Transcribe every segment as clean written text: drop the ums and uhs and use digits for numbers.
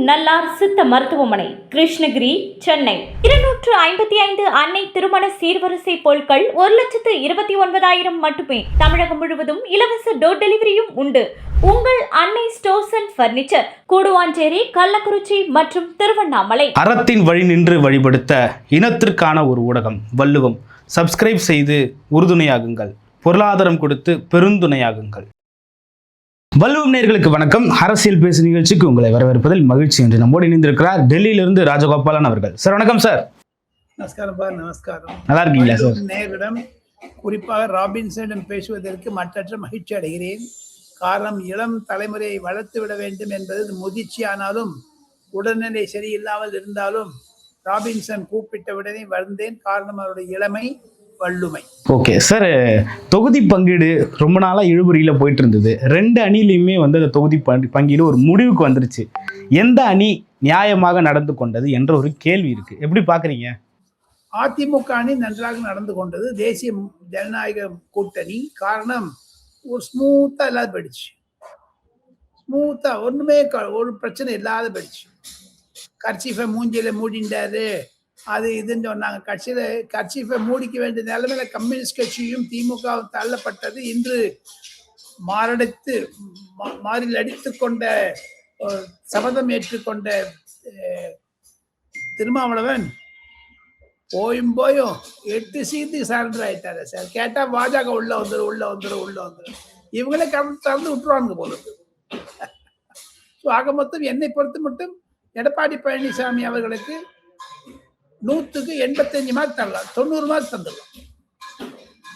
நல்லார் சித்த மருத்துவமனை, கிருஷ்ணகிரி, சென்னை. 255 அன்னை திருமண சீர்வரிசை பொருட்கள் 1,29,000 மட்டுமே. தமிழகம் முழுவதும் இலவச டோர் டெலிவரியும் உண்டு. உங்கள் Annai stores and furniture, Guduvancheri, Kallakurichi மற்றும் திருவண்ணாமலை. அறத்தின் வழி நின்று வழிபடுத்த இனத்திற்கான ஒரு ஊடகம் வள்ளுவம். சப்ஸ்கிரைப் செய்து உறுதுணையாகுங்கள். பொருளாதாரம் கொடுத்து பெருந்துணையாகுங்கள். வள்ளுவம் நேயர்களுக்கு வணக்கம். அரசியல் பேசு நிகழ்ச்சிக்கு உங்களை வரவேற்பதில் மகிழ்ச்சி என்று நம்மோடு இணைந்திருக்கிறார் டெல்லியிலிருந்து ராஜகோபாலன் அவர்கள். சார் வணக்கம் சார். நமஸ்காரம். நமஸ்காரம். நல்லா இருக்கீங்களா சார்? நேயர்களிடம் குறிப்பாக ராபின்சனிடம் பேசுவதற்கு மற்றற்ற மகிழ்ச்சி அடைகிறேன். காரணம், இளம் தலைமுறையை வளர்த்து விட வேண்டும் என்பது முதிர்ச்சியானாலும் உடல்நிலை சரியில்லாமல் இருந்தாலும் ராபின்சன் கூப்பிட்டவுடனே வந்தேன். காரணம் அவருடைய இளமை, வள்ளுமை. ஓகே சார், தொகுதி பங்கீடு ரொம்ப நாளாக இழுபறியில் போயிட்டு இருந்தது. 2 அணிலையுமே அந்த தொகுதி பங்கீடு ஒரு முடிவுக்கு வந்துருச்சு. எந்த அணி நியாயமாக நடந்து கொண்டது என்ற ஒரு கேள்வி இருக்கு. எப்படி பாக்குறீங்க? அதிமுக அணி நன்றாக நடந்து கொண்டது. தேசிய ஜனநாயக கூட்டணி. காரணம், ஒரு ஸ்மூத்தா இல்லாத போயிடுச்சு. ஸ்மூத்தா ஒண்ணுமே ஒரு பிரச்சனை இல்லாத போயிடுச்சு. கர்ச்சீஃபை மூஞ்சியில மூடிண்டாரு, அது இதுன்னு சொன்னாங்க. கட்சியை மூடிக்க வேண்டிய நிலைமையில கம்யூனிஸ்ட் கட்சியும் திமுக தள்ளப்பட்டது. இன்று மாறில் அடித்து கொண்ட சபதம் ஏற்றுக்கொண்ட திருமாவளவன் போயும் 8 சீட்டுக்கு சரண்டர் ஆயிட்டாரு சார். கேட்டா பாஜக உள்ள வந்துடும். இவங்களே திறந்து விட்டுருவாங்க போல. ஆக மொத்தம் என்னை பொறுத்து மட்டும் எடப்பாடி பழனிசாமி அவர்களுக்கு 100க்கு 85 மார்க் தரலாம், 90 மார்க் தந்துடலாம்.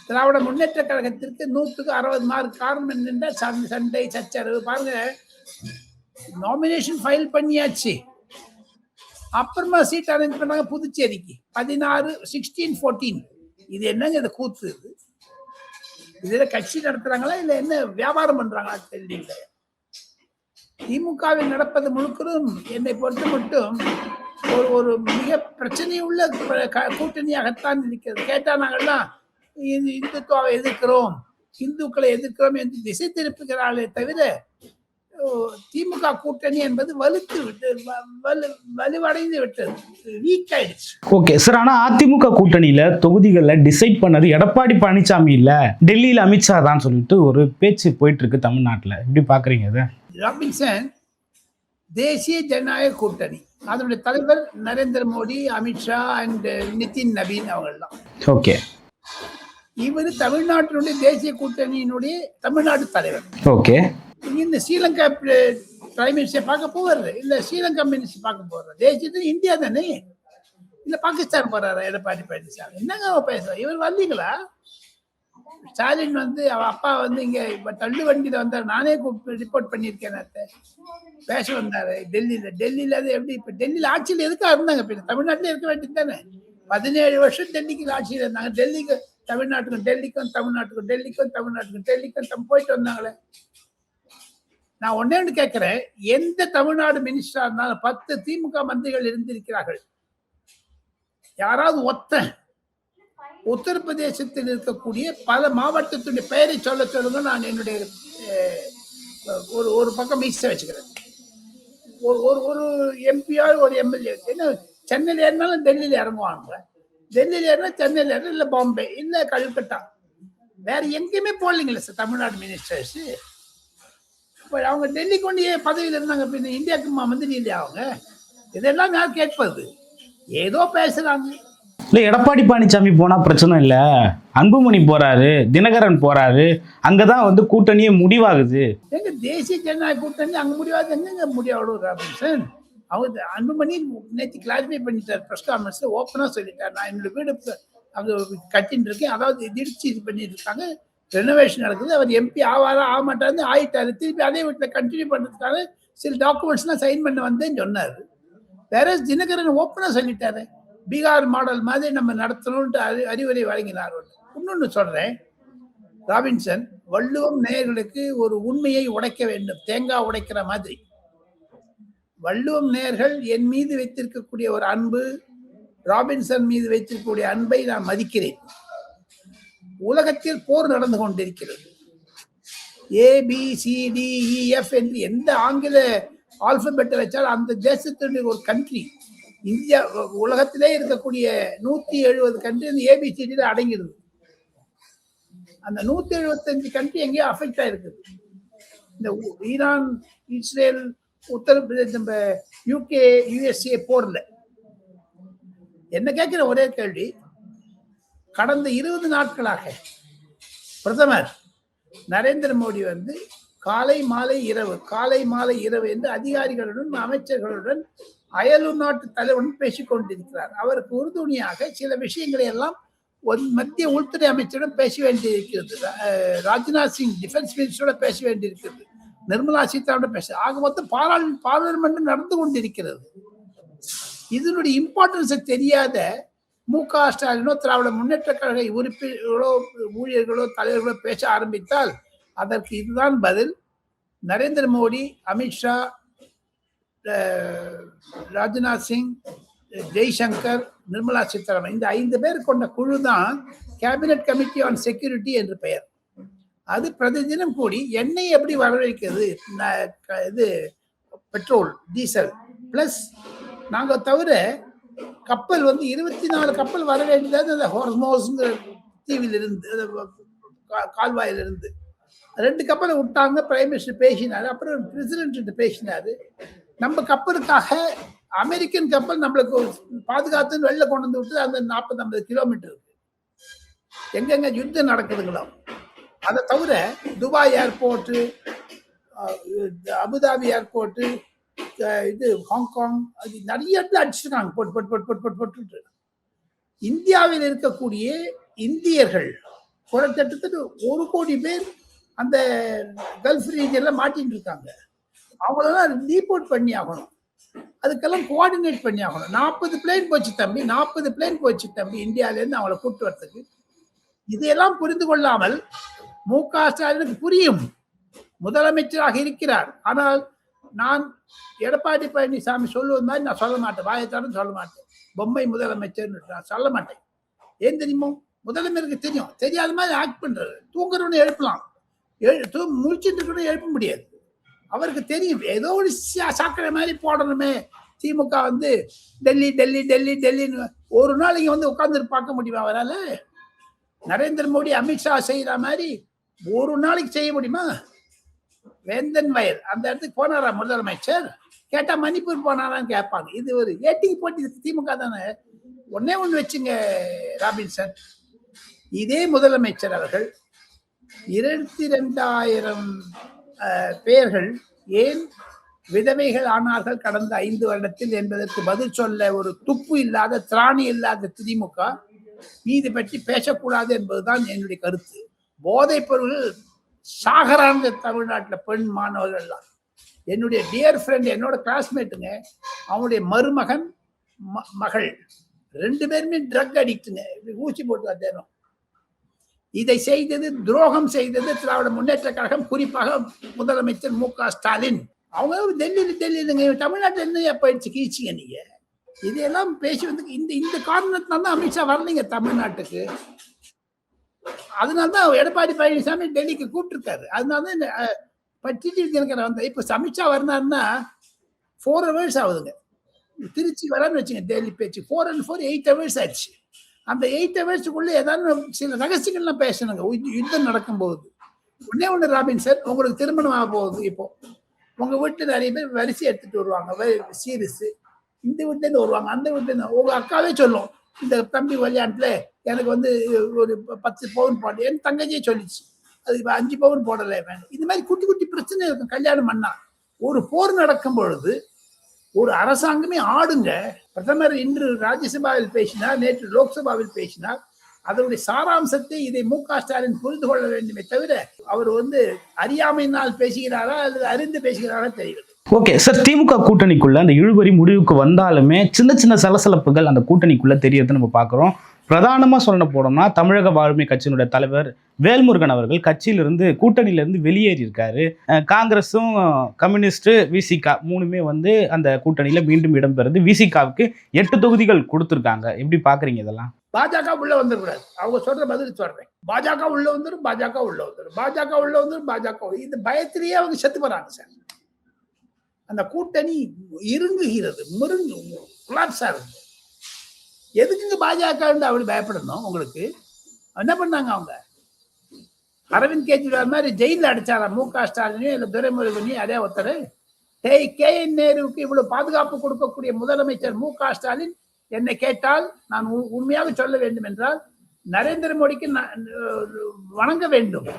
திராவிட முன்னேற்ற கழகத்திற்கு 100க்கு 60 மார்க். காரணம் என்னென்ன, சண்டை சச்சரவு. பாருங்க, நாமினேஷன் ஃபைல் பண்ணியாச்சு, அப்புறமா சீட் அரேஞ்ச் பண்ணாங்க புதுச்சேரிக்கு 16, 16, 14. இது என்னங்க இந்த கூத்து? இதுல கட்சி நடத்துறாங்களா இல்ல என்ன வியாபாரம் பண்றாங்களா தெரியல. திமுகவில் நடப்பது முழுக்கரும் என்னை பொறுத்து மட்டும் ஒரு மிக பிரச்சனையுள்ள கூட்டணியாகத்தான் இருக்கிறது. கேட்டா நாங்கள்லாம் இந்துத்துவாவை எதிர்க்கிறோம், இந்துக்களை எதிர்க்கிறோம் என்று திசை திருப்புகிறார்களே தவிர திமுக கூட்டணி என்பது வலுவடைந்து விட்டது, வீக் ஆயிடுச்சு. ஓகே சார், ஆனா அதிமுக கூட்டணியில தொகுதிகளை டிசைட் பண்ணது எடப்பாடி பழனிசாமி இல்ல, டெல்லியில அமித்ஷா தான் சொல்லிட்டு ஒரு பேச்சு போயிட்டு இருக்கு தமிழ்நாட்டுல. எப்படி பாக்குறீங்க இதை? ராபின்சன் தேசிய ஜனநாயக கூட்டணி, அதனுடைய தலைவர் நரேந்திர மோடி, அமித்ஷா அண்ட் நிதின் நவீன் அவங்கெல்லாம். ஓகே, இவர் தமிழ்நாட்டினுடைய தேசிய கூட்டணியினுடைய தமிழ்நாடு தலைவர். ஓகே, இந்த ஸ்ரீலங்கா பிரைம் மினிஸ்டர் பார்க்க போவாரு, இல்ல ஸ்ரீலங்கா மினிஸ்டர் பார்க்க போறாரு. தேசியத்தில் இந்தியா தானே, இல்ல பாகிஸ்தான் போறாரு எடப்பாடி பழனிசாமி. என்னங்க பேசுறாரு இவர்? வந்தீங்களா? ஸ்டாலின் அவ அப்பா இங்க தள்ளு வண்டியில வந்தார். நானே ரிப்போர்ட் பண்ணியிருக்கேன், பேச வந்தாரு டெல்லியில. அது எப்படி இப்ப டெல்லியில ஆட்சியில் எதுக்கா இருந்தாங்க? தமிழ்நாட்டில இருக்க வேண்டியது தானே. 17 வருஷம் டெல்லிக்கு ஆட்சியில் இருந்தாங்க. டெல்லிக்கும் தமிழ்நாட்டுக்கும் போயிட்டு வந்தாங்களே. நான் ஒண்ணு கேட்கிறேன், எந்த தமிழ்நாடு மினிஸ்டரா இருந்தாலும் 10 திமுக மந்திரிகள் இருந்திருக்கிறார்கள். யாராவது உத்தரப்பிரதேசத்தில் இருக்கக்கூடிய பல மாவட்டத்துடைய பெயரை சொல்லுங்க. நான் என்னுடைய ஒரு பக்கம் மிக்ஸ் வச்சுக்கிறேன். ஒரு எம்பியா ஒரு எம்எல்ஏ என்ன சென்னையில் ஏறினாலும் டெல்லியில இறங்குவாங்க. டெல்லியில ஏறினா சென்னையில் ஏற, இல்லை பாம்பே, இல்லை கல்கட்டா, வேற எங்கேயுமே போடலைங்களே சார் தமிழ்நாடு மினிஸ்டர்ஸ். இப்போ அவங்க டெல்லி கொண்டு பதவியில் இருந்தாங்க, பின்ன இந்தியாவுக்கு மந்திரி இல்லையா அவங்க? இதெல்லாம் நான் கேட்பது. ஏதோ பேசுறாங்க. இல்லை, எடப்பாடி பழனிசாமி போனா பிரச்சனை இல்லை, அன்புமணி போறாரு, தினகரன் போறாரு, அங்கதான் கூட்டணியே முடிவாகுது. எங்க தேசிய ஜனநாயக கூட்டணி அங்க முடிவாது? எங்க முடிவாடு ராபின்சன்? அவங்க அன்புமணி நேற்று கிளாரிஃபை பண்ணிட்டார், பிரஸ் கான்ஃபரன்ஸ்ல ஓப்பனா சொல்லிட்டார். நான் என்னோட வீடு அங்க கட்டின்னு இருக்கேன், அதாவது இடிச்சு இது பண்ணிட்டு இருக்காங்க, ரெனோவேஷன் நடக்குது. அவர் எம்பி ஆவாரா ஆக மாட்டாரு, ஆயிட்டாரு. திருப்பி அதே வீட்டுல கண்டினியூ பண்றதுக்காக சில டாக்குமெண்ட்ஸ்லாம் சைன் பண்ண வந்தேன்னு சொன்னாரு. வேற தினகரன் ஓப்பனா சொல்லிட்டாரு, பீகார் மாடல் மாதிரி நம்ம நடத்தணும்னு அறிவுரை வழங்கினார். இன்னொன்னு சொல்றேன், ராபின்சன், வள்ளுவம் நேயர்களுக்கு ஒரு உண்மையை உடைக்க வேண்டும், தேங்காய் உடைக்கிற மாதிரி. வள்ளுவம் நேயர்கள் என் மீது வைத்திருக்கக்கூடிய ஒரு அன்பு, ராபின்சன் மீது வைத்திருக்கக்கூடிய அன்பை நான் மதிக்கிறேன். உலகத்தில் போர் நடந்து கொண்டிருக்கிறது. ABCDEF என்று எந்த ஆங்கில ஆல்பபெட்டை வச்சால் அந்த தேசத்தினுடைய ஒரு கண்ட்ரி, இந்தியா உலகத்திலே இருக்கக்கூடிய 170 கண்ட்ரி அந்த ஏபிசிடியில அடங்கிடுது. அந்த 175 கண்ட்ரி எங்கேயோ அஃபெக்ட் ஆயிருக்குது. இந்த ஈரான், இஸ்ரேல், உத்தரப்பிரதேச, நம்ம யூகே, யுஎஸ்ஏ போர்ல. என்ன கேட்கிற ஒரே கேள்வி, கடந்த 20 நாட்களாக பிரதமர் நரேந்திர மோடி வந்து காலை மாலை இரவு என்று அதிகாரிகளுடன், அமைச்சர்களுடன், அயலூர் நாட்டு தலைவருடன் பேசிக் கொண்டிருக்கிறார். அவருக்கு உறுதுணையாக சில விஷயங்களை எல்லாம் மத்திய உள்துறை அமைச்சரிடம் பேச வேண்டியிருக்கிறது. ராஜ்நாத் சிங் டிஃபென்ஸ் மினிஸ்டரோட பேச வேண்டியிருக்கிறது. நிர்மலா சீதாராமன் பேச. ஆக மொத்தம் பாராளுமன்றம் நடந்து கொண்டிருக்கிறது. இதனுடைய இம்பார்ட்டன்ஸை தெரியாத மு.க. ஸ்டாலினோ, திராவிட முன்னேற்ற கழக உறுப்பினர்களோ, ஊழியர்களோ, தலைவர்களோ பேச ஆரம்பித்தால் அதற்கு இதுதான் பதில். நரேந்திர மோடி, அமித்ஷா, ராஜ்நாத் சிங், ஜெய்சங்கர், நிர்மலா சீதாராமன், இந்த 5 பேர் கொண்ட குழு தான் கேபினட் கமிட்டி ஆன் செக்யூரிட்டி என்று பெயர். அது பிரதிதினம் கூடி எண்ணெய் எப்படி வரவழைக்கிறது, இது பெட்ரோல், டீசல் பிளஸ் நாங்கள் தவிர கப்பல் வந்து 24 கப்பல் வர வேண்டியது அந்த ஹோர்மோஸ்ங்கிற தீவிலிருந்து, கால்வாயிலிருந்து 2 கப்பலை விட்டாங்க. பிரைம் மினிஸ்டர் பேசினாரு, அப்புறம் பிரசிடென்ட் பேசினாரு. நம்ம கப்பலுக்காக அமெரிக்கன் கப்பல் நம்மளுக்கு பாதுகாத்துன்னு வெளில கொண்டு வந்து விட்டு அந்த 40-50 கிலோமீட்டர் எங்கெங்க யுத்தம் நடக்குதுங்களோ. அதை தவிர துபாய் ஏர்போர்ட்டு, அபுதாபி ஏர்போர்ட்டு, இது ஹாங்காங், அது நிறைய இடத்துல அடிச்சிருக்காங்க போட்டு. இந்தியாவில் இருக்கக்கூடிய இந்தியர்கள் கிட்டத்தட்ட 1 கோடி பேர் அந்த கல்ஃப் ரீஜன்ல மாட்டிட்டு இருக்காங்க. அவங்களெல்லாம் ரீபோர்ட் பண்ணி ஆகணும். அதுக்கெல்லாம் கோஆர்டினேட் பண்ணி ஆகணும். 40 பிளேன் போச்சு தம்பி இந்தியாவிலேருந்து அவங்களை கூப்பிட்டு வரதுக்கு. இதையெல்லாம் புரிந்து கொள்ளாமல் மு.க. ஸ்டாலினுக்கு புரியும், முதலமைச்சராக இருக்கிறார். ஆனால் நான் எடப்பாடி பழனிசாமி சொல்லுவது மாதிரி நான் சொல்ல மாட்டேன், வாயத்தாலும் சொல்ல மாட்டேன். பொம்மை முதலமைச்சர் நான் சொல்ல மாட்டேன். ஏன் தெரியுமோ, முதலமைச்சருக்கு தெரியும், தெரியாத மாதிரி ஆக்ட் பண்றது. தூங்குறவனு எழுப்பலாம், முழிச்சுட்டு இருக்கணும் எழுப்ப முடியாது. அவருக்கு தெரியும் ஏதோ ஒரு சாக்கடை மாதிரி போடணுமே. திமுக வந்து டெல்லி டெல்லி டெல்லி டெல்லின்னு ஒரு நாள் இங்க வந்து உட்கார்ந்து பார்க்க முடியுமா அவரால? நரேந்திர மோடி, அமித்ஷா செய்யற மாதிரி ஒரு நாளைக்கு செய்ய முடியுமா? வேந்தன் வயல் அந்த இடத்துக்கு போனாரா முதலமைச்சர்? கேட்டா மணிப்பூர் போனாரான்னு கேட்பாங்க. இது ஒரு ஏட்டிக்கு போட்டி திமுக தானே. ஒண்ணு வச்சுங்க ராபின்சன், இதே முதலமைச்சர் அவர்கள் 22,000 பேர்கள் ஏன் விதவைகள் ஆனார்கள் கடந்த 5 வருடத்தில் என்பதற்கு பதில் சொல்ல ஒரு துப்பு இல்லாத, திராணி இல்லாத திமுக நீதி பற்றி பேசக்கூடாது என்பதுதான் என்னுடைய கருத்து. போதைப் பொருள் சாகரான தமிழ்நாட்டில் பெண் மாணவர்கள்லாம். என்னுடைய டியர் ஃப்ரெண்ட், என்னோட கிளாஸ்மேட்டுங்க, அவனுடைய மருமகன் மகள் 2 பேருமே ட்ரக் அடிக்ட்டுங்க. ஊசி போட்டு அத்தேனும். இதை செய்தது, துரோகம் செய்தது திராவிட முன்னேற்ற கழகம், குறிப்பாக முதலமைச்சர் மு.க. ஸ்டாலின். அவங்க டெல்லியிலுங்க, தமிழ்நாட்டில் என்ன போயிடுச்சு கீழ்ச்சிங்க நீங்க. இதையெல்லாம் பேசி வந்து இந்த காரணத்தினால தான் அமித்ஷா வரலைங்க தமிழ்நாட்டுக்கு. அதனால்தான் எடப்பாடி பழனிசாமி டெல்லிக்கு கூப்பிட்டுருக்காரு. அதனாலதான் வந்த இப்ப அமித்ஷா வரனாருன்னா 4 hours ஆகுதுங்க. திருச்சி வரான்னு வச்சுங்க, டெல்லி பேச்சு 4 and 4 8 hours ஆயிடுச்சு. அந்த 8 hours ஏதாவது சில ரகசியங்கள்லாம் பேசணுங்க யுத்தம் நடக்கும்போது. ஒண்ணு ராபின்சன், உங்களுக்கு திருமணம் ஆக போகுது. இப்போ உங்க வீட்டுல நிறைய பேர் வரிசை எடுத்துட்டு வருவாங்க, சீரிஸ். இந்த வீட்டுல இருந்து வருவாங்க, அந்த வீட்டுல இருந்து. உங்க அக்காவே சொல்லும், இந்த தம்பி கல்யாணத்துல எனக்கு வந்து ஒரு 10 பவுன் போட. என் தங்கச்சியே சொல்லிச்சு, அது 5 பவுன் போடல வேணும். இது மாதிரி குட்டி குட்டி பிரச்சனை இருக்கும் கல்யாணம் பண்ணா. ஒரு போர் நடக்கும் பொழுது ஒரு அரசாங்கமே ஆடுங்க. பிரதமர் இன்று ராஜ்யசபாவில் பேசினார், நேற்று லோக்சபாவில் பேசினார். அதனுடைய சாராம்சத்தை இதை மு.க. ஸ்டாலின் புரிந்து கொள்ள வேண்டுமே தவிர அவர் வந்து அறியாமையினால் பேசுகிறாரா அல்லது அறிந்து பேசுகிறாரா தெரியவில்லை. ஓகே சார், திமுக கூட்டணிக்குள்ள அந்த இழுபறி முடிவுக்கு வந்தாலுமே சின்ன சின்ன சலசலப்புகள் அந்த கூட்டணிக்குள்ள தெரியறது நம்ம பார்க்குறோம். பிரதானமாக சொல்ல போனோம்னா தமிழக வாழ்மை கட்சியினுடைய தலைவர் வேல்முருகன் அவர்கள் கட்சியிலிருந்து, கூட்டணியிலிருந்து வெளியேறி இருக்காரு. காங்கிரஸும் கம்யூனிஸ்ட், விசிகா 3மே வந்து அந்த கூட்டணியில மீண்டும் இடம்பெறுது. விசிகாவுக்கு 8 தொகுதிகள் கொடுத்துருக்காங்க. எப்படி பாக்குறீங்க இதெல்லாம்? பாஜக உள்ள வந்துடக்கூடாது. அவங்க சொல்ற பதில் சொல்றேன். பாஜக உள்ள வந்துடும், பாஜக உள்ள வந்துடும், பாஜக உள்ள வந்துடும், பாஜக. இந்த பயத்திலேயே அவங்க செத்து போறாங்க சார். அந்த கூட்டணி இருங்குகிறது, கொலாப்ஸ் ஆகுது. எதுக்குங்க பாஜக அப்படி பயப்படணும்? உங்களுக்கு என்ன பண்ணாங்க அவங்க? அரவிந்த் கெஜ்ரிவால் மாதிரி ஜெயிலில் அடிச்சாரா மு.க. ஸ்டாலினையும் இல்லை துரைமுருகனையும்? அதே ஒருத்தர் கே.என். நேருவுக்கு இவ்வளவு பாதுகாப்பு கொடுக்கக்கூடிய முதலமைச்சர் மு.க. ஸ்டாலின் என்னை கேட்டால் நான் உண்மையாக சொல்ல வேண்டும் என்றால் நரேந்திர மோடிக்கு வணங்க வேண்டும்.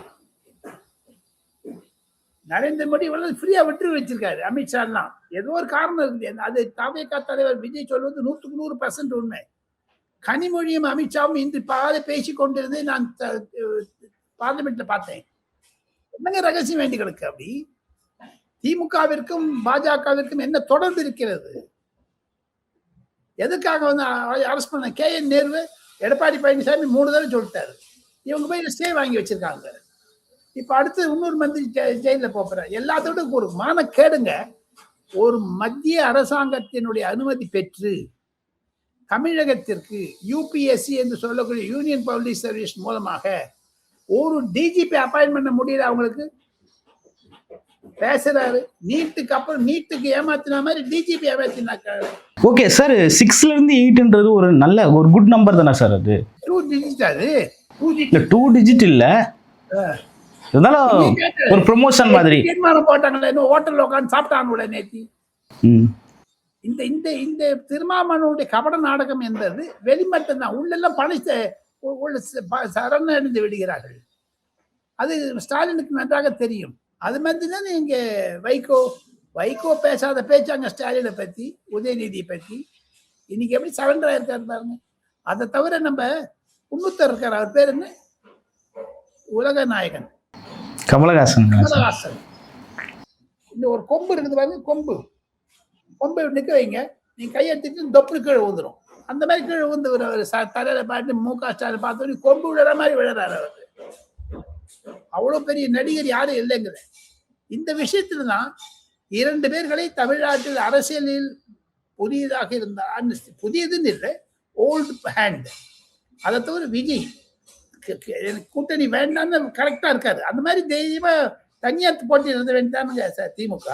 நரேந்திர மோடி இவ்வளவு ஃப்ரீயா விட்டு வச்சிருக்காரு அமித்ஷா எல்லாம். ஏதோ ஒரு காரணம் இருக்குது. அது தவேகா தலைவர் விஜய் சொல்வது 100% உண்மை. கனிமொழியும் அமித்ஷாவும் இன்று பாதை பேசிக் கொண்டிருந்தே நான் பார்லிமெண்ட்ல பார்த்தேன். என்னங்க ரகசியம் வேண்டி கிடக்கு? அப்படி திமுகவிற்கும் பாஜகவிற்கும் என்ன தொடர்பு இருக்கிறது? எதுக்காக வந்து அரசு பண்ண கே.என். நேரு எடப்பாடி பழனிசாமி 3 தடவை சொல்லிட்டாரு. இவங்க போய் ஸ்டே வாங்கி வச்சிருக்காங்க. இப்ப அடுத்து இன்னொரு மந்திரி ஜெயில போற. எல்லாத்தோட ஒரு மானக்கேடுங்க. ஒரு மத்திய அரசாங்கத்தினுடைய அனுமதி பெற்று தமிழகத்திற்கு UPSC என்று சொல்லக்கூடிய யூனியன் பப்ளிக் சர்வீஸ் மூலமாக ஒரு டிஜிபி அப்பாயின்ட் பண்ண முடியல. அவங்களுக்கு பேசுறாரு. நீட்டுக்கு ஏமாத்தின மாதிரி டிஜிபி ஏமாத்தினாக்க. ஓகே சார், 6ல இருந்து 8ன்றது ஒரு குட் நம்பர் தானே சார்? அது 2 டிஜிட். அது 2 டிஜிட் இல்ல, இருந்தாலும் ஒரு ப்ரமோஷன் மாதிரி தீர்மானம் போட்டாங்களே. இன்னும் ஹோட்டல்ல உட்காந்து சாப்பிட்டாங்க நேத்தி. இந்த இந்த இந்த திருமாவளவனுடைய கபட நாடகம் என்பது வெளிமட்டம் தான். உள்ளெல்லாம் பணத்தை சரணடைந்து விடுகிறார்கள். அது ஸ்டாலினுக்கு நன்றாக தெரியும். அது மாதிரி தான் இங்க வைகோ பேசாத பேச்சாங்க ஸ்டாலினை பத்தி, உதயநிதியை பத்தி. இன்னைக்கு எப்படி சரண்டர் ஆயிருக்காரு பாருங்க. அதை தவிர நம்ம இன்னொருத்தர் இருக்கார். அவர் பேர் என்ன? உலக நாயகன் கமலஹாசன். இந்த ஒரு கொம்பு இருக்குது பாருங்க. கொம்பை நிக்க வைங்க, நீங்க கையெடுத்துட்டு தொப்பு கீழே விழுந்துரும். அந்த மாதிரி கீழே விழுந்து தலையில பாட்டு மு.க. ஸ்டாலின் பார்த்தோன்னே கொம்பு விழுற மாதிரி விழுறாரு அவர். அவ்வளவு பெரிய நடிகர் யாரும் இல்லைங்கிற இந்த விஷயத்துல தான் 2 பேர்களை தமிழ்நாட்டில் அரசியலில் புதியதாக இருந்தால், புதியதுன்னு இல்லை, ஓல்டு ஹேண்ட். அதை தவிர விஜய் கூட்டணி வேண்டாம்னு கரெக்டா இருக்காரு. அந்த மாதிரி தெய்வ தனியார் போட்டி இருந்த வேண்டானுங்க திமுக.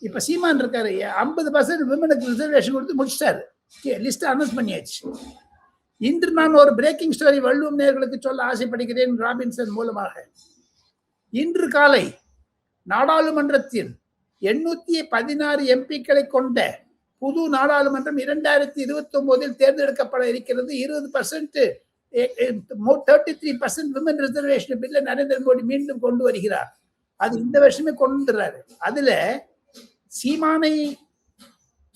இப்ப சீமான் இருக்காரு, 50% விமனுக்கு ரிசர்வேஷன் கொடுத்து முடிச்சிட்டாரு. லிஸ்ட் அனௌன்ஸ் பண்ணியாச்சு. இன்று நான் ஒரு பிரேக்கிங் ஸ்டோரி வள்ளுவம் நேயர்களுக்கு சொல்ல ஆசைப்படுகிறேன் ராபின்சன் மூலமாக. இன்று காலை நாடாளுமன்றத்தில் 816 எம்பிக்களை கொண்ட புது நாடாளுமன்றம் 2029 தேர்ந்தெடுக்கப்பட இருக்கிறது. 20% 33% விமன் ரிசர்வேஷன் பில்ல நரேந்திர மோடி மீண்டும் கொண்டு வருகிறார். அது இந்த வருஷமே கொண்டு வந்துடுறாரு. அதுல சீமானை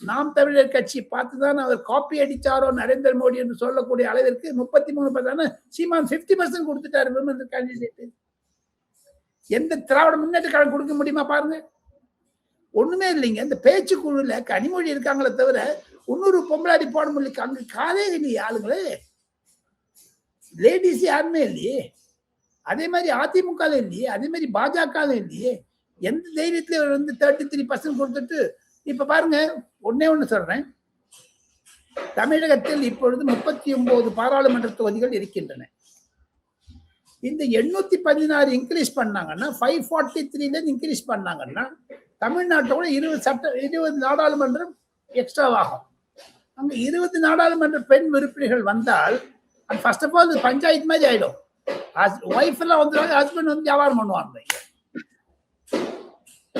நாம் தமிழர் கட்சி பார்த்துதான் அவர் காப்பி அடிச்சாரோ நரேந்திர மோடி என்று சொல்லக்கூடிய அளவிற்கு 33% சீமான் 50% கொடுத்துட்டாரு விமன் கேண்டிடேட். எந்த திராவிட முன்னேற்ற கழகம் கொடுக்க முடியுமா பாருங்க? ஒண்ணுமே இல்லைங்க. இந்த பேச்சு குழுல கனிமொழி இருக்காங்களே தவிர இன்னொரு பொம்பளாடி போட முடியல. அங்க காலே இல்லையே ஆளுங்களே, லேடிஸ் யாருமே இல்லையே. அதே மாதிரி அதிமுக இல்லையே, அதே மாதிரி பாஜக இல்லையே. எந்த தைரியத்துல வந்து 33% கொடுத்துட்டு இப்ப பாருங்க. ஒண்ணு சொல்றேன், தமிழகத்தில் இப்பொழுது 39 பாராளுமன்ற தொகுதிகள் இருக்கின்றன. இந்த 816 இன்க்ரீஸ் பண்ணாங்கன்னா 543 இன்க்ரீஸ் பண்ணாங்கன்னா தமிழ்நாட்டோட 20 நாடாளுமன்றம் எக்ஸ்ட்ரா ஆகும். அங்க 20 நாடாளுமன்ற பெண் உறுப்பினர்கள் வந்தால் ஃபர்ஸ்ட் ஆஃப் ஆல் பஞ்சாயத்து மாதிரி ஆயிடும். ஒய்ஃப் எல்லாம் வந்துருவாங்க, ஹஸ்பண்ட் வந்து வியாபாரம் பண்ணுவாங்க.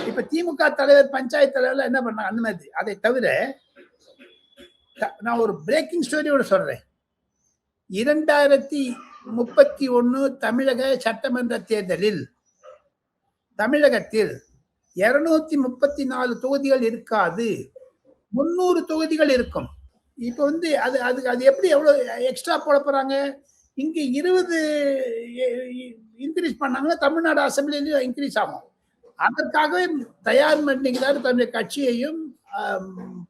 இப்ப திமுக தலைவர் பஞ்சாயத்து தலைவர்ல என்ன பண்ணாங்க அந்த மாதிரி. அதை தவிர நான் ஒரு பிரேக்கிங் ஸ்டோரியோட சொல்றேன். 2031 தமிழக சட்டமன்ற தேர்தலில் தமிழகத்தில் 234 தொகுதிகள் இருக்காது, 300 தொகுதிகள் இருக்கும். இப்ப வந்து அது எப்படி எவ்வளவு எக்ஸ்ட்ரா போட போறாங்க? இங்க 20 இன்க்ரீஸ் பண்ணாங்கன்னா தமிழ்நாடு அசம்பிளிலையும் இன்க்ரீஸ் ஆகும். அதற்காகவே தயார் பண்ணிக்கிறார் தன்னுடைய கட்சியையும்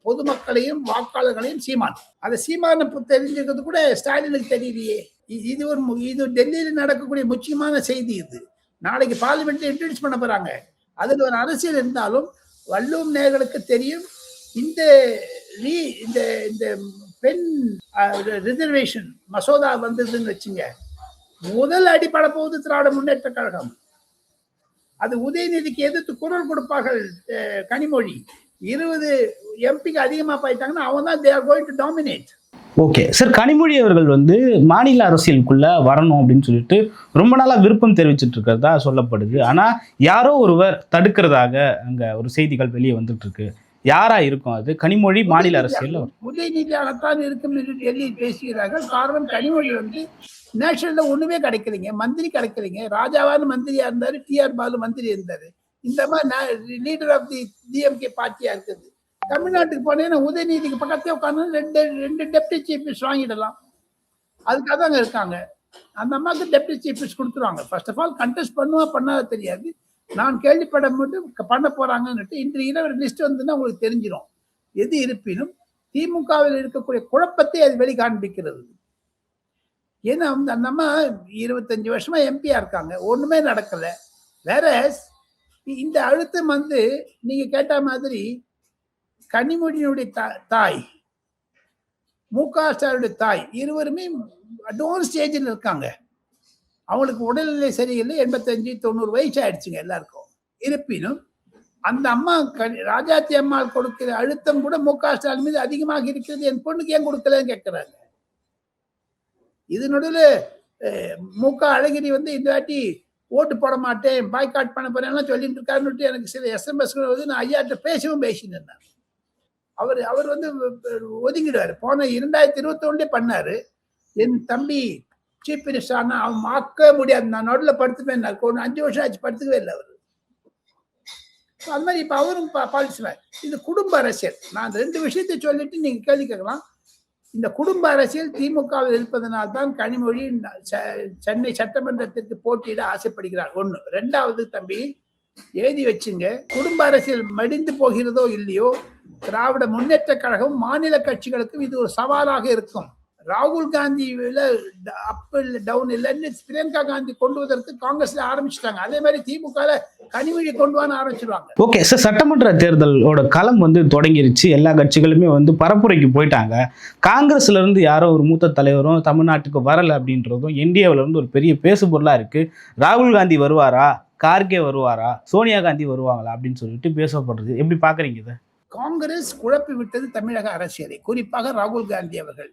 பொதுமக்களையும் வாக்காளர்களையும் சீமான். அதை சீமான தெரிஞ்சுக்கிறது கூட ஸ்டாலினுக்கு தெரியலையே. இது டெல்லியில் நடக்கக்கூடிய முக்கியமான செய்தி. இது நாளைக்கு பார்லிமெண்ட்ல இன்ட்ரோடியூஸ் பண்ண போறாங்க. அதுல ஒரு அரசியல் இருந்தாலும் வள்ளுவம் நேயர்களுக்கு தெரியும். இந்த பெண் ரிசர்வேஷன் மசோதா வந்ததுன்னு வச்சுங்க, முதல் அடிப்படை போகுது திராவிட முன்னேற்ற கழகம். அது உதயநிதிக்கு எதிர்த்து குரல் கொடுப்பார்கள். கனிமொழி 20 எம்பிக்கு அதிகமா போயிட்டாங்கன்னா அவங்க தான் they are going to dominate. Okay sir, Kanimozhi அவர்கள் வந்து மாநில அரசியலுக்குள்ள வரணும் அப்படின்னு சொல்லிட்டு ரொம்ப நாளா விருப்பம் தெரிவிச்சிட்டு இருக்கிறதா சொல்லப்படுது. ஆனா யாரோ ஒருவர் தடுக்கிறதாக அங்க ஒரு செய்திகள் வெளியே வந்துட்டு இருக்கு. யாரா இருக்கும் அது? கனிமொழி மாநில அரசியல் உதயநிதியாகத்தான் இருக்கும் என்று டெல்லி பேசுகிறார்கள். காரணம், கனிமொழி வந்து நேஷனல்ல ஒண்ணுமே கிடைக்கலைங்க, மந்திரி கிடைக்கலைங்க. ராஜாவான மந்திரியா இருந்தாரு, டிஆர் பாலு மந்திரி இருந்தாரு. இந்த மாதிரி லீடர் ஆஃப் தி டிஎம்கே பார்ட்டியா இருக்குது. தமிழ்நாட்டுக்கு போனேன்னா உதயநிதிக்கு பக்கத்தே உட்காந்து ரெண்டு டெப்டி சீஃப் மினிஸ்டர் வாங்கிடலாம். அதுக்காக தாங்க இருக்காங்க. அந்த அம்மாவுக்கு டெப்டி சீஃப் மினிஸ்டர் கொடுத்துருவாங்க. ஃபர்ஸ்ட் ஆஃப் ஆல் கண்டெஸ்ட் பண்ணுவா பண்ணாத தெரியாது. நான் கேள்விப்பட மட்டும் பண்ண போறாங்கன்னு இன்று இரவு லிஸ்ட் வந்துன்னா உங்களுக்கு தெரிஞ்சிடும். எது இருப்பினும் திமுகவில் இருக்கக்கூடிய குழப்பத்தை அது வெளி காண்பிக்கிறது. ஏன்னா அந்த அம்மா 25 வருஷமா எம்பியா இருக்காங்க, ஒண்ணுமே நடக்கல. வேற இந்த அழுத்தம் வந்து நீங்க கேட்ட மாதிரி கனிமொழியினுடைய தாய், மு.க. ஸ்டாலினுடைய தாய் இருவருமே அட்வான்ஸ் ஸ்டேஜில் இருக்காங்க. அவங்களுக்கு உடல்நிலை சரியில்லை, 85-90 வயசு ஆயிடுச்சுங்க எல்லாருக்கும். இருப்பினும் அந்த அம்மா ராஜாத்தி அம்மாள் கொடுக்கிற அழுத்தம் கூட மு.க. ஸ்டாலின் மீது அதிகமாக இருக்கிறது. என் பொண்ணுக்கு ஏன் கொடுக்கலன்னு கேட்கிறாங்க. இது நடுவில் மு.க. அழகிரி வந்து இந்த வாட்டி ஓட்டு போட மாட்டேன், பாய்காட் பண்ண போறேன் சொல்லிட்டு இருக்காருன்னு எனக்கு சில எஸ்எம்எஸ் வந்து நான் ஐயாட்ட பேசினேன். அவர் வந்து ஒதுங்கிடுவாரு. போன 2021 பண்ணாரு. என் தம்பி சீஃப் மினிஸ்டர் ஆனா அவன் மாக்க முடியாது, நான் நடுவில் படுத்துப்பேன். 5 வருஷம் ஆச்சு, படுத்துக்கவே இல்லை அவரு. அது மாதிரி இப்ப அவரும் பாலிச்சுவார். இது குடும்ப அரசியல். நான் 2 விஷயத்தை சொல்லிட்டு நீங்க கேள்வி கேட்கலாம். இந்த குடும்ப அரசியல் திமுகவில் இருப்பதனால்தான் கனிமொழி சென்னை சட்டமன்றத்திற்கு போட்டியிட ஆசைப்படுகிறார். 1. 2வது தம்பி எழுதி வச்சுங்க, குடும்ப அரசியல் மடிந்து போகிறதோ இல்லையோ, திராவிட முன்னேற்ற கழகம் மாநில கட்சிகளுக்கும் இது ஒரு சவாலாக இருக்கும். ராகுல் காந்தி அப் டவுன் இல்லைன்னு பிரியங்கா காந்தி கொண்டு வருவதற்கு காங்கிரஸ்ல ஆரம்பிச்சுட்டாங்க. அதே மாதிரி திமுக கனிமொழி கொண்டு வர ஆரம்பிச்சிருவாங்க. ஓகே சார், சட்டமன்ற தேர்தலோட களம் வந்து தொடங்கிருச்சு. எல்லா கட்சிகளுமே வந்து பரப்புரைக்கு போயிட்டாங்க. காங்கிரஸ்ல இருந்து யாரோ ஒரு மூத்த தலைவரும் தமிழ்நாட்டுக்கு வரல அப்படின்றதும் என்டிஏவில் இருந்து ஒரு பெரிய பேசுபொருளா இருக்கு. ராகுல் காந்தி வருவாரா, கார்கே வருவாரா, சோனியா காந்தி வருவாங்களா அப்படின்னு சொல்லிட்டு பேசப்படுறது. எப்படி பாக்குறீங்க இதை? காங்கிரஸ் குழப்பி விட்டது தமிழக அரசியலை, குறிப்பாக ராகுல் காந்தி அவர்கள்.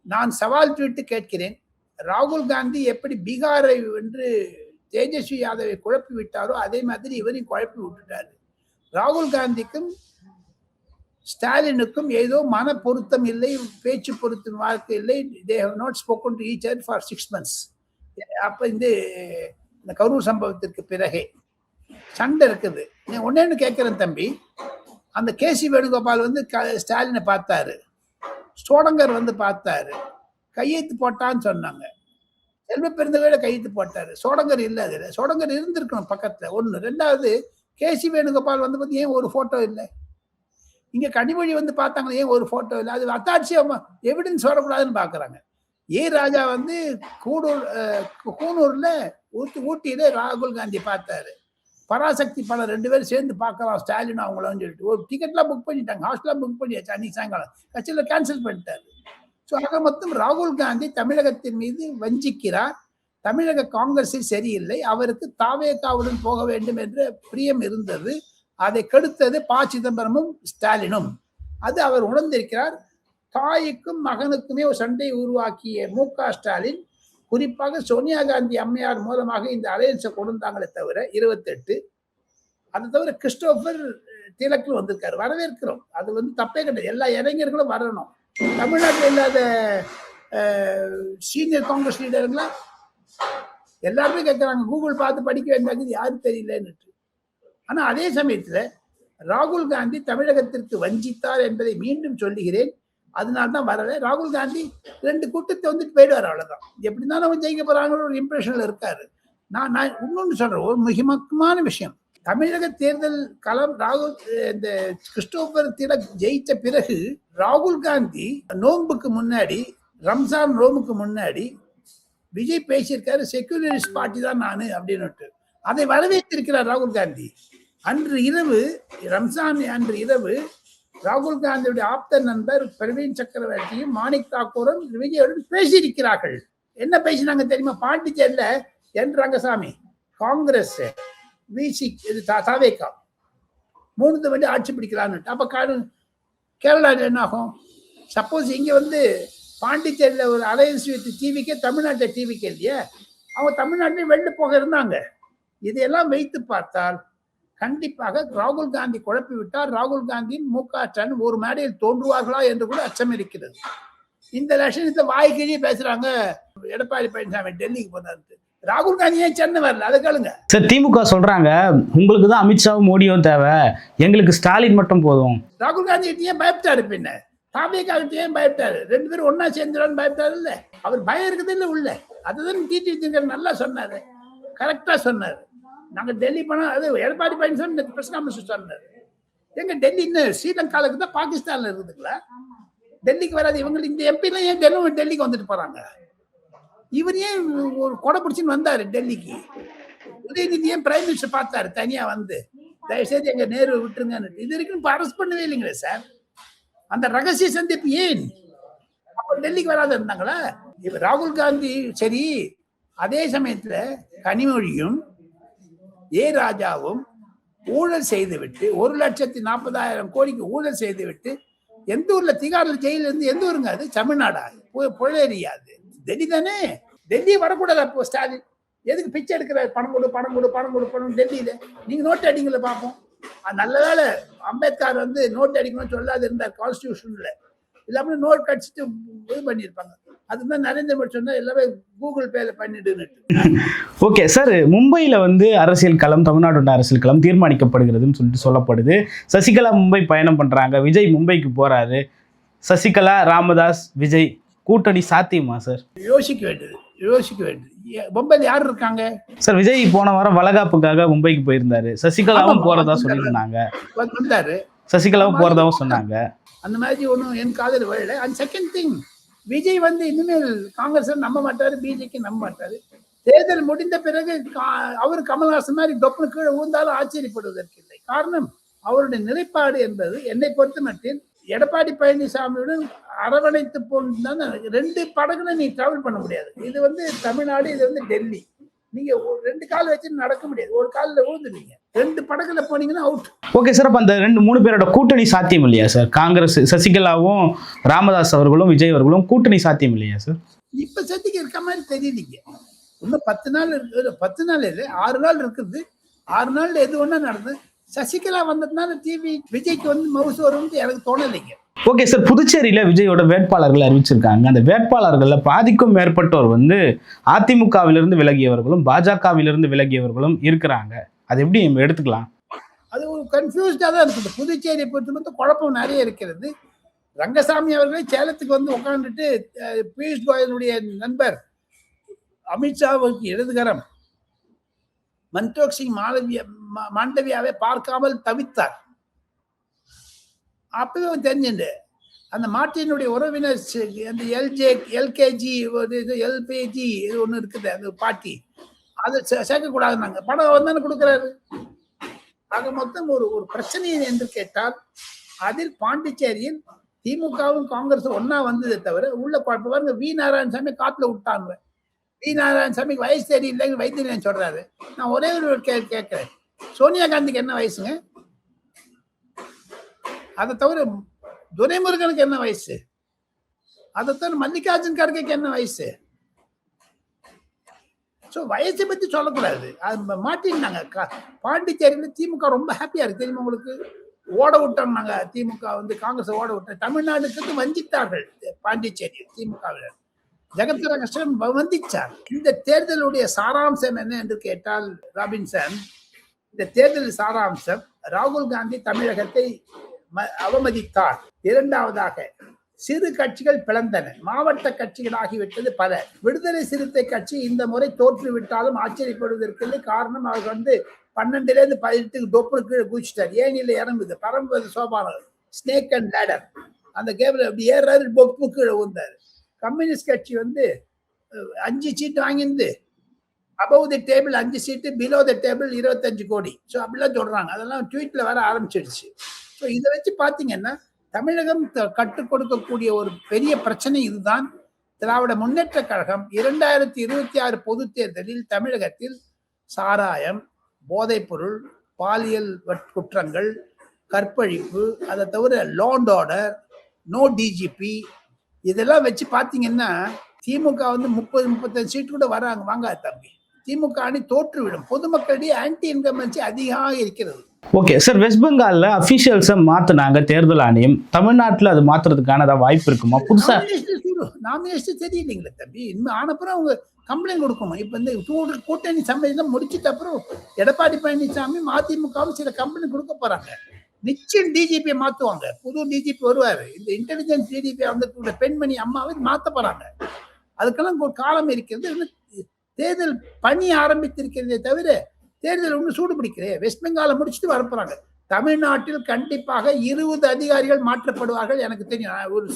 நான் சவால் விட்டு கேட்கிறேன், ராகுல் காந்தி எப்படி பீகாரை வென்று தேஜஸ்வி யாதவை குழப்பி விட்டாரோ அதே மாதிரி இவரையும் குழப்பி விட்டுட்டாரு. ராகுல் காந்திக்கும் ஸ்டாலினுக்கும் ஏதோ மன பொருத்தம் இல்லை, பேச்சு பொருத்தம் வாழ்க்கை இல்லை. they have not spoken to each other for 6 months. அப்ப இந்த கரூர் சம்பவத்திற்கு பிறகே சண்டை இருக்குது. ஒன்னேன்னு கேட்கிறேன் தம்பி, அந்த கேசி வேணுகோபால் வந்து ஸ்டாலினை பார்த்தாரு, சோடங்கர் வந்து பார்த்தாரு, கையெழுத்து போட்டான்னு சொன்னாங்க. செல்வ பெருந்தகையில கையெழுத்து போட்டாரு, சோடங்கர் இல்லை. அதுல சோடங்கர் இருந்திருக்கணும் பக்கத்துல. 1. 2வது கேசி வேணுகோபால் வந்து பத்தி ஏன் ஒரு போட்டோ இல்லை? இங்க கனிமொழி வந்து பார்த்தாங்க, ஏன் ஒரு போட்டோ இல்லை? அது அத்தாட்சி எவிடன்ஸ் வரக்கூடாதுன்னு பாக்குறாங்க. ராஜா வந்து கூனூர்ல ஊட்டியில ராகுல் காந்தி பார்த்தாரு. பராசக்தி படம் 2 பேரும் சேர்ந்து பார்க்கலாம் ஸ்டாலின் அவங்களும் சொல்லிட்டு ஒரு டிக்கெட்லாம் புக் பண்ணிட்டாங்க, ஹாஸ்டல்லாம் புக் பண்ணியாச்சு. அன்னைக்கு சாயங்காலம் கட்சியில் கேன்சல் பண்ணிட்டாரு. ஸோ ஆக மொத்தம் ராகுல் காந்தி தமிழகத்தின் மீது வஞ்சிக்கிறார். தமிழக காங்கிரஸில் சரியில்லை, அவருக்கு தாவேகாவுடன் போக வேண்டும் என்ற பிரியம் இருந்தது. அதை கெடுத்தது ப. சிதம்பரமும் ஸ்டாலினும். அது அவர் உணர்ந்திருக்கிறார். தாய்க்கும் மகனுக்குமே ஒரு சண்டையை உருவாக்கிய மு.க. ஸ்டாலின் குறிப்பாக சோனியா காந்தி அம்மையார் மூலமாக இந்த அலையன்ஸை கொடுத்தாங்களே தவிர 28. அதை தவிர கிறிஸ்டோபர் திலக்கில் வந்திருக்காரு, வரவேற்கிறோம். அது வந்து தப்பே கிடையாது, எல்லா இளைஞர்களும் வரணும். தமிழ்நாட்டில் இல்லாத சீனியர் காங்கிரஸ் லீடருங்களா எல்லாருமே கேட்குறாங்க, கூகுள் பார்த்து படிக்க வேண்டியது யாரும் தெரியலன்னு. ஆனால் அதே சமயத்தில் ராகுல் காந்தி தமிழகத்திற்கு வஞ்சித்தார் என்பதை மீண்டும் சொல்லுகிறேன். அதனால்தான் வரல. ராகுல் காந்தி 2 கூட்டத்தை வந்துட்டு போயிடுவார், அவ்வளவுதான். எப்படி இருந்தாலும் அவங்க ஜெயிக்க போறாங்க ஒரு இம்ப்ரெஷன்ல இருக்காரு. நான் இன்னொன்று சொல்றேன், ஒரு மிக முக்கியமான விஷயம். தமிழக தேர்தல் களம் ராகுல் இந்த கிறிஸ்டோபர் திலக் ஜெயித்த பிறகு ராகுல் காந்தி நோன்புக்கு முன்னாடி, ரம்ஜான் நோம்புக்கு முன்னாடி விஜய் பேசியிருக்காரு, செக்யூலரிஸ்ட் பார்ட்டி தான் நானு அப்படின்னு. அதை வரவேற்றிருக்கிறார் ராகுல் காந்தி. அன்று இரவு, ரம்ஜான் அன்று இரவு, ராகுல் காந்தியுடைய ஆப்த நண்பர் பிரவீன் சக்கரவர்த்தியும் மாணிக் தாக்கூரும் விஜயுடன் பேசியிருக்கிறார்கள். என்ன பேசினாங்க தெரியுமா? பாண்டிச்சேரியில என் ரங்கசாமி காங்கிரஸ் விசி இது தாவேக்கா 3 வந்து ஆட்சி பிடிக்கலான்னு. அப்போ கேரளாவில் என்ன ஆகும்? சப்போஸ் இங்கே வந்து பாண்டிச்சேரியில் ஒரு அலையன்ஸ் வித் டிவிக்கே, தமிழ்நாட்டில் டிவிக்கே இல்லையா, அவங்க தமிழ்நாட்டிலையும் வெளில போக இருந்தாங்க. இதையெல்லாம் வைத்து பார்த்தால் கண்டிப்பாக ராகுல் காந்தி குழப்பி விட்டார். ராகுல் காந்தி மு.க. ஸ்டாலின் ஒரு மேடையில் தோன்றுவார்களா என்று கூட அச்சம் இருக்கிறது. இந்த லட்சணத்தை வாய்க்கிழியே பேசுறாங்க. எடப்பாடி பழனிசாமி டெல்லிக்கு போனாரு, ராகுல் காந்தி ஏன் சென்னை வரல? அதை கேளுங்க சார். திமுக சொல்றாங்க உங்களுக்கு தான் அமித்ஷாவும் மோடியும் தேவை, எங்களுக்கு ஸ்டாலின் மட்டும் போதும். ராகுல் காந்தி ஏன் பயப்பட்டாரு? பின்ன தாவேக்காகிட்ட ஏன் பயப்பட்டாரு? 2 பேரும் ஒன்னா சேர்ந்துடான்னு பயப்பட்டாரு இல்ல. அவர் பயம் இருக்குது இல்ல உள்ள. அதுதான் டிடி நல்லா சொன்னாரு, கரெக்டா சொன்னாரு. நாங்க டெல்லி போனா, அது எடப்பாடி பழனிசாமி பிரஸ் கான்ஃபரன்ஸ் சொன்னாரு, எங்க டெல்லி இன்னும் ஸ்ரீலங்காவுக்கு தான் பாகிஸ்தான்ல இருக்குதுங்களா, டெல்லிக்கு வராது. இவங்க இந்த எம்பிலாம் ஏன் தினம் டெல்லிக்கு வந்துட்டு போறாங்க? இவர் ஏன் ஒரு கொடை பிடிச்சின்னு வந்தாரு டெல்லிக்கு? உதயநிதி ஏன் பிரைம் மினிஸ்டர் பார்த்தாரு தனியா வந்து, தயவுசெய்து எங்க நேரு விட்டுருங்கன்னு? இது வரைக்கும் அரெஸ்ட் பண்ணவே இல்லைங்களே சார். அந்த ரகசிய சந்திப்பு ஏன் அப்ப டெல்லிக்கு வராது இருந்தாங்களா? இப்ப ராகுல் காந்தி சரி, அதே சமயத்துல கனிமொழியும் ராஜாவும் ஊழல் செய்துவிட்டு 1,40,000 கோடிக்கு ஊழல் செய்துவிட்டு எந்த ஊர்ல, திகார்ல ஜெயில இருந்து எந்த ஊருங்க அது? தமிழ்நாடா? புழேரியாது, டெல்லி தானே. டெல்லி வரக்கூடாது. அப்போ ஸ்டாலின் எதுக்கு பிச்சை எடுக்கிறார்? பணம் கொடு பணம் கொடு பணம் கொடு பணம் டெல்லியில. நீங்க நோட்டு அடிங்கள பார்ப்போம். நல்ல வேலை அம்பேத்கர் வந்து நோட்டு அடிக்கணும்னு சொல்லாது இருந்தார் கான்ஸ்டியூஷன்ல. இல்லாம நோட் கடிச்சிட்டு இது பண்ணியிருப்பாங்க. அதுதான் நரேந்திர மோடி சொன்னா எல்லாமே கூகுள் பேல பண்ணிடுன்னு. Okay sir. மும்பையில் வந்து அரசியல் களம், தமிழ்நாட்டோட அரசியல் களம் தீர்மானிக்கப்படுகிறதுன்னு சொல்லிட்டு சொல்லப்படுது. சசிகலா மும்பை பயணம் பண்றாங்க, விஜய் மும்பைக்கு போறாரு. சசிகலா, ராமதாஸ், விஜய் கூட்டணி சாத்தியமா சார்? யோசிக்க வேண்டியது. மும்பையில் யார் இருக்காங்க சார்? விஜய் போன வாரம் வளகாப்புக்காக மும்பைக்கு போயிருந்தாரு. சசிகலாவும் போறதா சொல்லியிருந்தாங்க. வந்தாரு, சசிகலாவும் போறதாவும் சொன்னாங்க. அந்த மாதிரி ஒன்றும் என் காதல் வரல. அண்ட் செகண்ட் திங், விஜய் வந்து இனிமேல் காங்கிரஸ் நம்ப மாட்டாரு, பிஜேபி நம்ப மாட்டாரு. தேர்தல் முடிந்த பிறகு அவர் கமல்ஹாசன் மாதிரி தொப்புனு கீழே ஊர்ந்தாலும் ஆச்சரியப்படுவதற்கு இல்லை. காரணம், அவருடைய நிலைப்பாடு என்பது என்னை பொறுத்த மட்டும் எடப்பாடி பழனிசாமியுடன் அரவணைத்து போனா 2 படகுல நீ டிராவல் பண்ண முடியாது. இது வந்து தமிழ்நாடு, இது வந்து டெல்லி. நீங்க 2 கால் வச்சு நடக்க முடியாது. ஒரு காலில் ஊந்துடுவீங்க. 2 படகுல போனீங்கன்னா அவுட். Okay sir. அப்ப அந்த 3 பேரோட கூட்டணி சாத்தியம் இல்லையா சார்? காங்கிரஸ், சசிகலாவும் ராமதாஸ் அவர்களும் விஜய் அவர்களும் கூட்டணி சாத்தியம் இல்லையா சார்? இப்ப சத்திக்கு இருக்க மாதிரி தெரியலீங்க. இன்னும் 10 நாள் இருக்கு. 10 நாள் இல்லை, 6 நாள் இருக்குது. 6 நாள்ல எது ஒண்ணா நடந்து சசிகலா வந்ததுனால விஜய்க்கு வந்து மவுசு வரும்னு எனக்கு தோணலைங்க. Okay sir. புதுச்சேரியில விஜயோட வேட்பாளர்கள் அறிவிச்சிருக்காங்க. அந்த வேட்பாளர்கள்ல பாதிக்கும் மேற்பட்டோர் வந்து அதிமுகவிலிருந்து விலகியவர்களும் பாஜகவிலிருந்து விலகியவர்களும் இருக்கிறாங்க. அது எப்படி நம்ம எடுத்துக்கலாம்? அது ஒரு கன்ஃபியூஸ்டா தான் இருக்குது. புதுச்சேரியை பொறுத்த மட்டும் குழப்பம் நிறைய இருக்கிறது. ரங்கசாமி அவர்களே சேலத்துக்கு வந்து உட்காந்துட்டு பியூஷ் கோயலுடைய நண்பர் அமித்ஷாவுக்கு இடதுகரம் மன்டோக் சிங் மாண்டவியாவை பார்க்காமல் தவித்தார். அப்பவே தெரிஞ்சுண்டு அந்த மார்ட்டினுடைய உறவினர் அந்த எல்கேஜி எல்பிஜி இது ஒன்று இருக்குது, அந்த பாட்டி, அதை சேர்க்கக்கூடாதுன்னாங்க. பணம் வந்தானே கொடுக்குறாரு. ஆக மொத்தம் ஒரு பிரச்சனை என்று கேட்டால் அதில் பாண்டிச்சேரியில் திமுகவும் காங்கிரஸும் ஒன்னா வந்ததை தவிர உள்ள பாருங்க, வி நாராயணசாமி காத்துல விட்டாங்க. வி நாராயணசாமிக்கு வயசு தெரியல, வைத்தியன் சொல்றாரு. நான் ஒரே ஒரு கேட்கிறேன், சோனியா காந்திக்கு என்ன வயசுங்க? அதை தவிர துரைமுருகனுக்கு என்ன வயசு? அதை தவிர மல்லிகார்ஜுன் கர்கேக்கு என்ன வயசு? வயசை பத்தி சொல்லக்கூடாது. அது மாட்டினாங்க. பாண்டிச்சேரியில திமுக ரொம்ப ஹாப்பியா இருக்கு தெரியுமா உங்களுக்கு? ஓட விட்டாங்க திமுக வந்து காங்கிரஸ் ஓட விட்ட. தமிழ்நாடுக்கு வஞ்சித்தார்கள் பாண்டிச்சேரி திமுகவினர். ஜெகத்ரா கஷ்டம் வந்திச்சார். இந்த தேர்தலுடைய சாராம்சம் என்ன என்று கேட்டால் ராபின்சன், இந்த தேர்தல் சாராம்சம் ராகுல் காந்தி தமிழகத்தை அவமதித்தார். இரண்டாவதாக சிறு கட்சிகள் பிளந்தன, மாவட்ட கட்சிகள் ஆகிவிட்டது பல. விடுதலை சிறுத்தை கட்சி இந்த முறை தோற்றுவிட்டாலும் ஆச்சரியப்படுவதற்கில்லை. காரணம், அவர் வந்து 12லேருந்து 18 டொப்புக்கு கீழே குதிச்சிட்டார். ஏனில இறங்குது, பரம்புவது சோபானம், ஸ்னேக் அண்ட் லேடர். அந்த கேபிள் அப்படி ஏறாரு, டொப்பு கீழே ஊந்தாரு. கம்யூனிஸ்ட் கட்சி வந்து 5 சீட்டு வாங்கிருந்து above the table 5 seat, below the table 25 கோடி. அப்படிலாம் சொல்றாங்க. அதெல்லாம் ட்வீட்ல வர ஆரம்பிச்சிடுச்சு. இதை வச்சு பாத்தீங்கன்னா தமிழகம் கற்றுக் கொடுக்கக்கூடிய ஒரு பெரிய பிரச்சனை இதுதான். திராவிட முன்னேற்ற கழகம் 2026 பொது தேர்தலில் தமிழகத்தில் சாராயம், போதைப்பொருள், பாலியல் குற்றங்கள், கற்பழிப்பு, அதை தவிர law and order, no DGP, இதெல்லாம் வச்சு பார்த்தீங்கன்னா திமுக வந்து 30-35 சீட்டு கூட வராங்க. வாங்காது தம்பி. திமுக அணி தோற்றுவிடும். பொதுமக்களிடையே ஆன்டி இன்கம்பன்சி அதிகமாக இருக்கிறது. ஓகே சார், வெஸ்ட் பெங்கால்ல அபிஷியல்ஸை மாத்தினாங்க தேர்தல் ஆணையம். தமிழ்நாட்டில் அது மாத்துறதுக்கான ஏதாவது வாய்ப்பு இருக்குமா? புதுசா நாமினேஷன் தெரியலீங்களே தம்பி. இனிமே ஆனப்புறம் அவங்க கம்ப்ளைண்ட் கொடுக்கணும். இப்ப இந்த கூட்டணி சம்மேளனம் முடிச்சிட்ட அப்புறம் எடப்பாடி பழனிசாமி மதிமுகவும் சில கம்ப்ளைண்ட் கொடுக்க போறாங்க. நிச்சயம் டிஜிபியை மாத்துவாங்க. புது டிஜிபி வருவாரு. இந்த இன்டெலிஜென்ஸ் டிஜிபி வந்து பெண்மணி அம்மாவை மாத்த போறாங்க. அதுக்கெல்லாம் ஒரு காலம் இருக்கிறது. தேர்தல் பணி ஆரம்பித்திருக்கிறதே தவிர தேர்தல் ஒன்று சூடு பிடிக்கிறேன். வெஸ்ட் பெங்காலை முடிச்சுட்டு வரப்போறாங்க. தமிழ்நாட்டில் கண்டிப்பாக 20 அதிகாரிகள் மாற்றப்படுவார்கள். எனக்கு தெரியும். ஒரு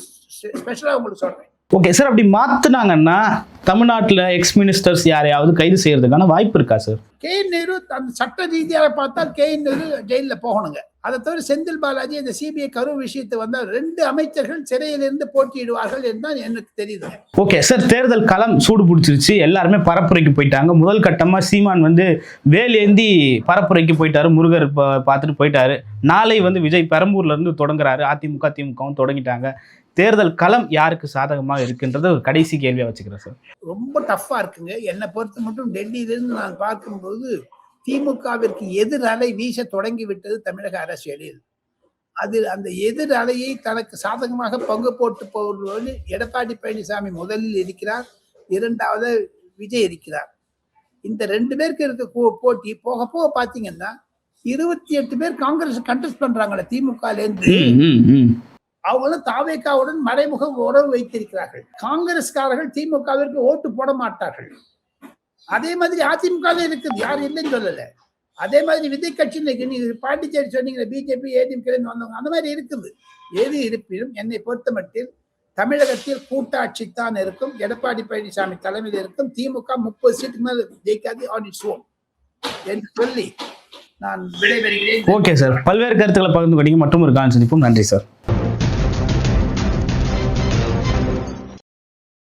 ஸ்பெஷலா உங்களுக்கு சொல்றேன். ஓகே சார், அப்படி மாத்தினாங்கன்னா தமிழ்நாட்டில் எக்ஸ் மினிஸ்டர்ஸ் யாரையாவது கைது செய்யறதுக்கான வாய்ப்பு இருக்கா சார்? KN நேரு அந்த சட்ட ரீதியாக பார்த்தால் KN நேரு ஜெயிலில் போகணுங்க. அதை தவிர செந்தில் பாலாஜி இந்த CBI கரூர் விஷயத்தை வந்தால் 2 அமைச்சர்கள் சிறையிலிருந்து போட்டியிடுவார்கள் என்றுதான் எனக்கு தெரியுது. ஓகே சார், தேர்தல் களம் சூடு பிடிச்சிருச்சு. எல்லாருமே பரப்புரைக்கு போயிட்டாங்க. முதல் கட்டமா சீமான் வந்து வேலேந்தி பரப்புரைக்கு போயிட்டாரு. முருகர் பார்த்துட்டு போயிட்டாரு. நாளை வந்து விஜய் பெரம்பூர்ல இருந்து தொடங்குறாரு. அதிமுக திமுகவும் தொடங்கிட்டாங்க. தேர்தல் களம் யாருக்கு சாதகமாக இருக்குன்றது ஒரு கடைசி கேள்வியா வச்சுக்கிறேன் சார். ரொம்ப டஃப்பா இருக்குங்க. என்னை பொறுத்த மட்டும் டெல்லியிலிருந்து நான் பார்க்கும்போது திமுகவிற்கு எதிர் அலை வீச தொடங்கி விட்டது தமிழக அரசியலில். அதில் அந்த எதிர் அலையை தனக்கு சாதகமாக பங்கு போட்டு போவது எடப்பாடி பழனிசாமி முதலில் இருக்கிறார். 2வது விஜய் இருக்கிறார். இந்த 2 பேருக்கு இருக்க போட்டி போக போக பாத்தீங்கன்னா 28 பேர் காங்கிரஸ் கண்டெஸ்ட் பண்றாங்களே திமுகலேருந்து. அவங்களும் தாவேகாவுடன் மறைமுக உறவு வைத்திருக்கிறார்கள். காங்கிரஸ்காரர்கள் திமுகவிற்கு ஓட்டு போட மாட்டார்கள். அதே மாதிரி அதிமுக இருக்குது, யாரும் இல்லைன்னு சொல்லல. அதே மாதிரி விஜய் கட்சியில் நீங்க பாண்டிச்சேரி சொன்னீங்க, பிஜேபி ஏடிஎம்கே வந்தவங்க, அந்த மாதிரி இருக்குது. எது இருப்பினும் என்னை பொறுத்த மட்டில் தமிழகத்தில் கூட்டாட்சி தான் இருக்கும். எடப்பாடி பழனிசாமி தலைமையில் இருக்கும். திமுக 30 சீட்டுக்கு மேல ஜெயிக்காது ஆன் இட்ஸ் ஓன் என்று சொல்லி நான் விடைபெறுகிறேன். ஓகே சார், பல்வேறு கருத்துக்களை பகிர்ந்து கொண்டீங்க. மற்றும் ஒரு கால் சந்திப்போம். நன்றி சார்.